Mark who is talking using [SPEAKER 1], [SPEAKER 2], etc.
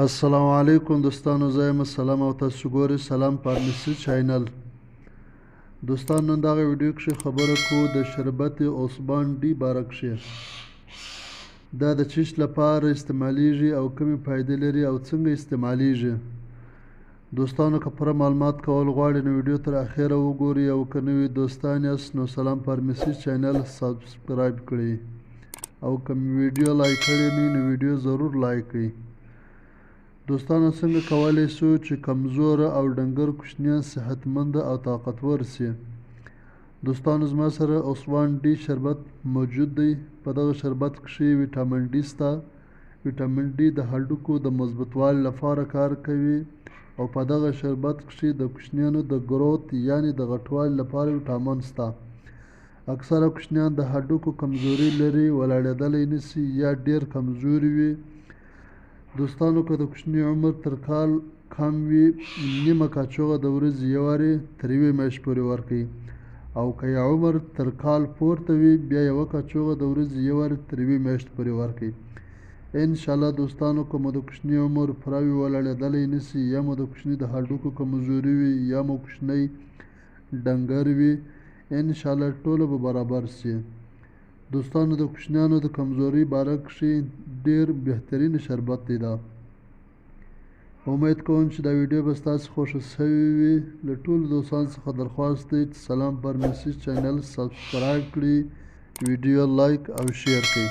[SPEAKER 1] السلام علیکم دوستانو، زه یم سلام او تاسو ګورئ سلام فارمسي چینل. دوستانو نن دغه ویډیو کې خبره کوو د شربت Zybon-d باره کې. دا د چیش لپاره استعمالیږي او کومې فایدې لري او څنګه استعمالیږي. دوستانو که پوره معلومات کول غواړئ نو ویډیو تر اخره وګورئ او که نوي دوستان یاست نو سلام فارمسي چینل سبسکرایب کړئ او که ویډیو لایک کړی نه نو ویډیو ضرور لایک کړئ. دوستانو څنګه کولی شو چې کمزوره او ډنګر کوچنیان صحتمند او طاقتور سي. دوستانو زما سره Zybon-d شربت موجود دی. په دغه شربت کښې ویټامین ډي سته. ویټامین ډي د هډوکو د مضبوطوالي لپاره کار کوي او په دغه شربت کښې د کوچنیانو د ګروت یعنې د غټوالي لپاره ویټامین سته. اکثره کوچنیان د هډوکو کمزوري لري، ولاړېدلی نشي یا ډېر کمزوري وي. دوستانو که د کوچني عمر تر کال کم وي نیمه کاچوغه د ورځې یو وارې تر یوې میاشتې پورې ورکوئ، او که یې عمر تر کال پورته وي بیا یوه کاچوغه د ورځې یو وارې تر یوې میاشتې پورې ورکوئ. انشاءالله دوستانو که مو د کوچني عمر پوره وي، ولاړېدلی نشي یا مو د کوچني د هډوکو کمزوري وي یا مو کوچنی ډنګر وي، انشاءالله ټوله به برابر سي. دوستانو د کوچنیانو د کمزورۍ باره کښې ډېر بهترین شربت دی. دا امید کوم چې دا ویډیو به ستاسو خوښه شوې وي. له ټولو دوستانو څخه درخواست دی چې سلام فارمسي چینل سبسکرایب کړئ، ویډیو لایک او شیر کړئ.